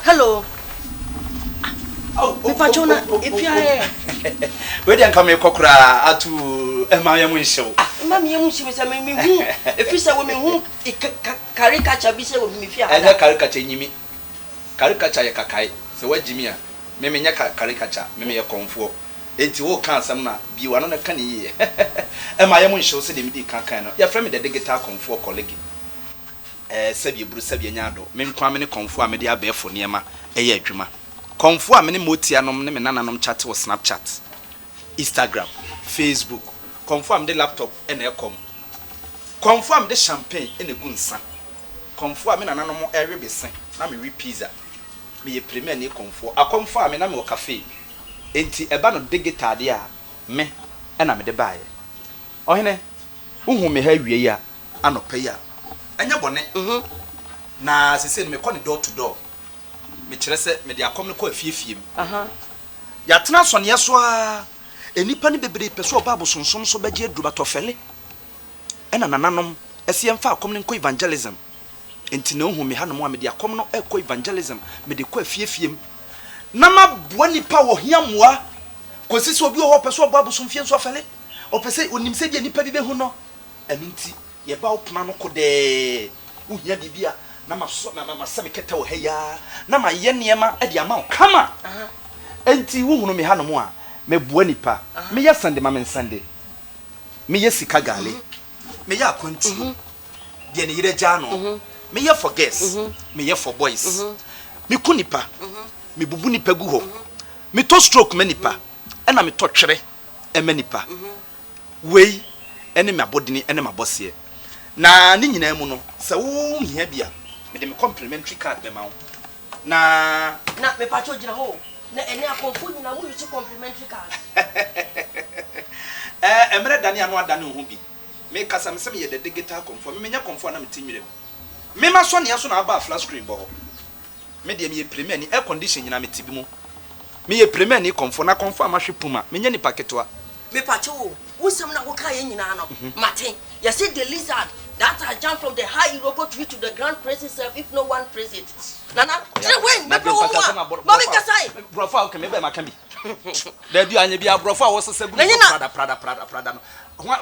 Hello. Oh, Pachona, if you are where do you come kokra atu emayamu show? Mammy, you should say me if you say women who caricature be say with me fear. I caricature me. Caricature ya kakai. So what Jimmy? Meme nya caricature, meme ya comfort. Enti wo kan sam na bi wano na kan yi. Emayamu show say dem di kan kan no. Ya frame the digital comfort Kolege. Sabi buru sabi nya do. Me nkwa me ne comfort a me dia be fo niema eye adwuma. Comfort a me ne motia nom ne me nananom chat wo Snapchat, Instagram, Facebook. Confirm the laptop and a confirm the champagne in a good sun. Confirm in an animal area be sent. Now me pizza. Me a premier near comfort. I confirm in a cafe. Ain't a band of digital dia. Me and I'm the buyer. Oh, hene, who may have ye and no payer. And your bonnet, na as I said, me call door to door. Me chese me dia come ko afie ya tena so ne so a enipa ne bebre peso oba sonsom so beje aduba tofele ena nananom ese yemfa akom ne ko evangelism enti na ohu me ha no mo amede akom no e ko evangelism me de ko afiefiem na maboa nipa wo hiamoa ko sisi obi ho peso oba sonfie so afele opese onim se de nipa bi be hu no enti ye ba opna no ko de uhia bibia na masame keta wo heya na maye niema e de ama kama enti wo hunu me ha no mo a me bua nipa me ya sande ma men sande me ya sika gale me ya akwantu de ne yire ja no me ya for girls me ya for boys me ku nipa me bubu nipa gu ho me to stroke me nipa e na me to twere e me nipa wei ene me abodini ene mabose na ni nyina mu no se wo hia bia me de me complimentary card be ma wo na me pacho jira ho na ene akonfu na mu use complimentary card emre dani anu adani ho bi me kasa me se me ye the digital conform me nya conform na me tinwire me ma so ne so na ba flat screen bo ho me de me ye premier ni air condition nyina me tibi mu me ye premier ni conform na conform ahwe puma me nya ni paketwa me pacho wo sem na wo ka ye nyina no Martin you see the lizard that has jumped from the high Iroko tree to the grand praise itself if no one praise it. Nana, when me bro Mommy Kasai. Brofa okay me be maka bi. Da bi anya bi abrofa wo sese bu prada.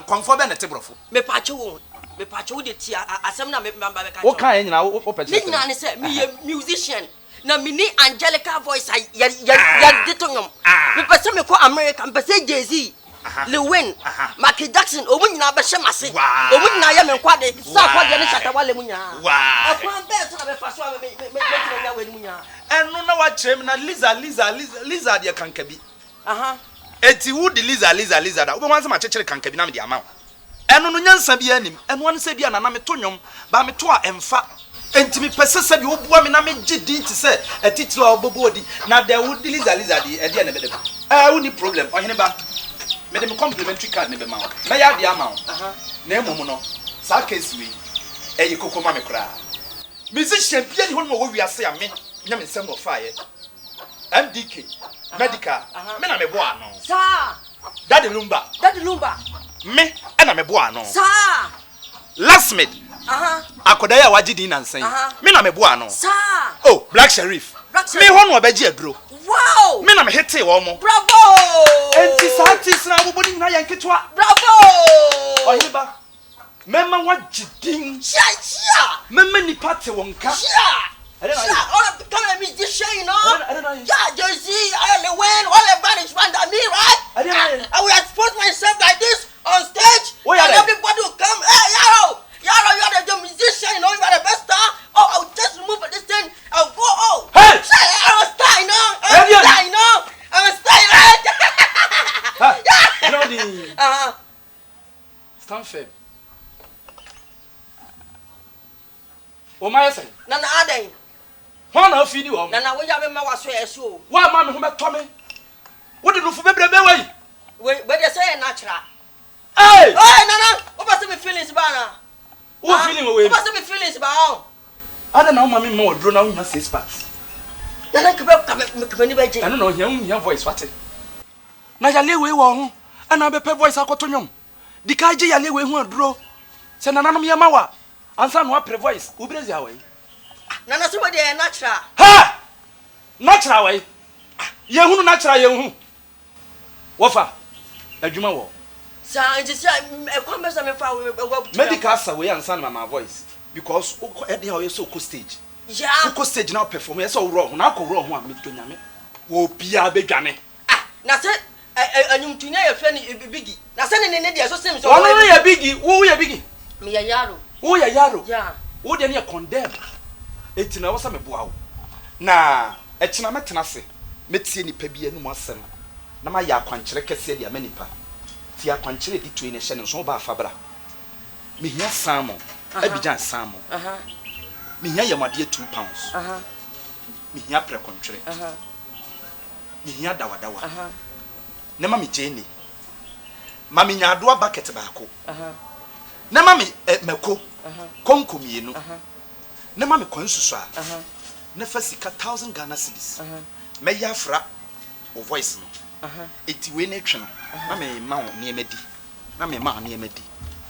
Confirm be na te brofo. Me pacho de tia asem na me mamba be ka. Wo kan nyina wo pete. Me nyina ne say me musician. Na mini angelica voice ya detongom. Me pese me ko America, me pese Jay-Z. Lewin, Michael Jackson, Omunyina be shemase. Omunyina ya me kwade, sa kwade ne shatawale munya. Wow. Akwan be so na be faso me nya we munya. Enu na wa chem na lizard ya kankabi. Eti wo di lizard. Obo wanse ma chechire kankabi na me di ama. Enu no nyansa bi anim. Enu wan se bia na na me to nwom, ba me to a emfa. Enti me pese se bi wo bua me na me gidi nti se etitiro a obobo odi na de wo di lizard e de na be de. Wo ni problem. Ohene ba me dem complimentary card ne be ma wo na ya dia ma wo na emom no sa case we e yikoko ma me kra musician bia ni hono wo wiase ya me nya me nsem of fire MDK medical me na me bo ano sa daddy lumba me na me bo ano sa last mid akoda ya wagidi na nsan me na me bo ano sa oh black sheriff me hono obeji aduro. Wow! Me na me hete wo mo. Bravo! Enti satis na wo bodi na yanketwa. Bravo! Oyiba. Mema wagidin. Sha. Mema ni party wonka. Sha. All come and meet this show, you know. Yeah, Jay-Z, I only win, all everybody is under me, right? I will expose myself like this on stage. And everybody will come, hey, Yaro, you are the musician, you know, you are the best star. Oh, I'll just remove this thing. I'll go, oh. Hey! I'm a star, you know. I'm a star, right? You know the... Stand firm. O my say. Nana Aden. Why na feed you? Nana, we have my was so. Why man who met Tommy? What did you for baby way? Where they say natural. Hey! Hey, Nana, what was me feelings about? What feeling away? What was me feelings about? I don't know, mommy, more drawn out in 6 parts. Nana, come up, I don't know, your voice, what it? Na ya lewe wo ana be pe voice akotonyom di ka je ya lewe hu aduro se nananom ye mawa ansa no apre voice ubrezi awe Nana so dey natural. Ha! Natural way. Ye hunu natural ye hunu. Wofa. Adwuma wo. Sa nti say e kwambesa me fa we medical sa we ansan my voice because e dey how you so ko stage. Yeah. Ko stage now perform ye so raw na ko raw ho a medto nyame. Wo bia bedwane. Na say anyumtunya ye fe ni bigi. Na say ne dey so sim so. Wo ye bigi, wo ye bigi. Me ya yaro. Wo ye yaro. Yeah. Wo dey na condemn. Eti na wo sa me boa wo. Na e kina metena se. Metie nipa bi anu asem. Na ma ya kwankere kese dia manipa. Ti akwankere di tuine hye ne so ba afabra. Me hia salmon. Abidjan salmon. Me hia yamade 2 pounds. Me hia prekontwere. Me hia dawadawa. Ne ma me jeni. Ma me nyaado bucket baako. Ne ma me mako. Konko mienu. Ne ma me konsusu a. Ne fa sika 1000 Ghana cedis. Me ya fra o voice no. Eti we na twe no. Na me ma wo ne emedi. Na me ma ne emedi.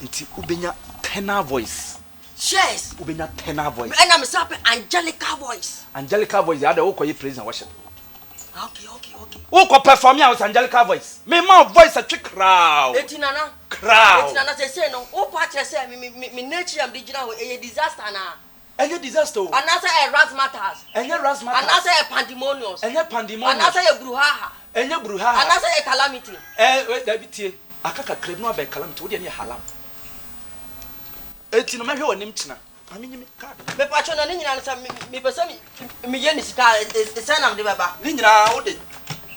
Nti ubenya tenor voice. Yes. Ubenya tenor voice. And I'm sape angelica voice. Angelica voice ya da wo koyi praise and worship. Okay. Wo ko perform ya with angelica voice. Me ma voice a trick crowd. Eti nana. Crowd. Eti nana say no. O pa kire say me nature am digina ho e disaster na. Enye disaster. And I say razzmatazz. Enye razzmatazz. And I say pandemonious. Enye pandemonious. And I say bruhaha. Enye bruhaha. And I say calamity. Wait, that bitie. Akaka kreb no be calamity. Wo de ne halam. Eti no ma hwe wonim kina. Ami nyime card. Me pa cho na ni nyina say me pese me ye ni sika e say na me de baba. Ni nyina wo de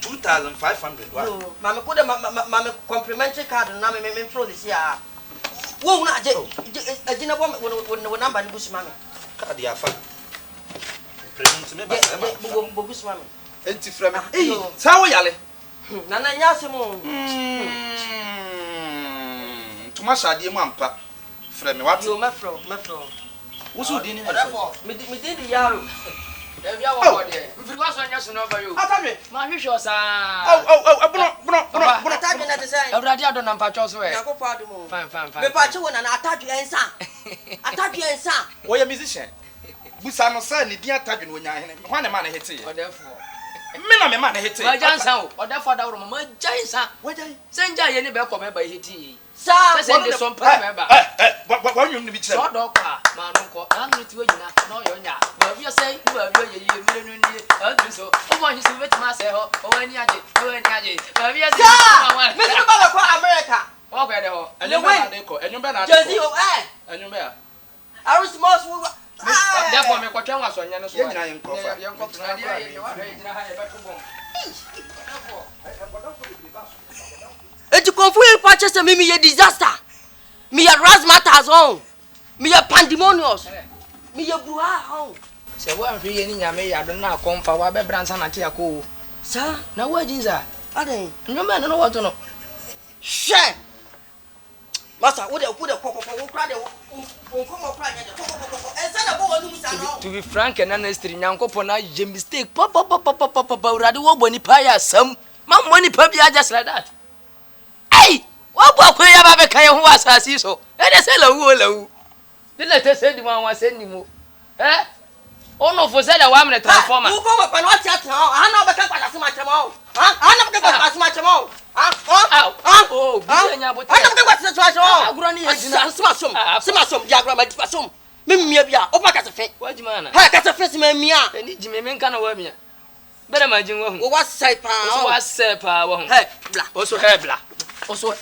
2500. Wow. No, ma me ko de ma me complimentary card na me flow this year. Wo na je agina bo wo number ni busu ma me. Card ya fa. Present me ba se ma. Bo busu ma me. Enti fra me. Eh, sa wo yale. Na nya se mo. Tuma shade mu ampa. Fra me what? Yo me fro. Wo so di ni na. Me di yaro. Ebi awo de. Mfiri wa so anya so no ba yo. Atadwe. Ma hwehwe osa. Bono. Atadwe na te say. Ewrade ado na mpacho so e. Yakofo adu mo. Fine. Me pa che wona na atadwe ensa. Atadwe ensa. Wo ya musician. Busa no say ni dia atadwe no nya hene. Ho na ma na hete ye. Odefo. Me na me ma na hete. Ma jansa o. Odefo da woro ma jansa. Wajai. Senja ye ni be ko me ba hete. Sa. Sende so mpa me ba. Wa nyum ni bi kire. So do kwa ma no ko. Na no ti wanyina na o yo nya. Ba bi say ba bi ye mire no ni. Adu so. O mo hisi wet ma say ho. O wani aje. Ba bi say ma wa. Me se ba ko America. O ko de ho. Enyo be na de ko. Enyo be na de ko. Jezi o Enyo be a. Aris most we therefore me kwatwa waso nya no so. Ye nyina ye nkrofa. Ye nkrofa na dia ye wa hwe ha ye ba tubon. Eti konfu e pa chese me ye disaster. Me ye razzmatazz on. Me ye pandemonious. Me ye bruha on. Se wa hwe ye ni nyame ya do na akomfa wa be bransa na te akọ. Sa Na wa jinza. aden. Nyome no wo to no. She. Masa wo de kokoko wo kra de wo komo kra nya de kokoko. Ensa na bo wonu musa no. To be frank and honest, nyankopon na je mistake. Papa urade wo boni pa ya sam. Ma money pa bia just like that. Hey! Wo bo akwa ya ba be kan ho asasi so. E de se lawu. De le te se di wan se ni mo. Ono fo se da wa mre transformer. Wo komo pa no theater ho. Ana be kan kwasa ma chemo. Ana be kan kwasa ma chemo. Oh, anya bote. Ana be kan kwasa chemo. Aguro ni yina. Simasom diagram ma difasom. Memia bia o pa kasa fe. Wajima na. Ha kasa fe sima mia. Eni jime men kana wa mia. Bere ma jin wa hu. O wa sai pa. O so wa sai pa wa hu. Hey, bla. O so he bla. O so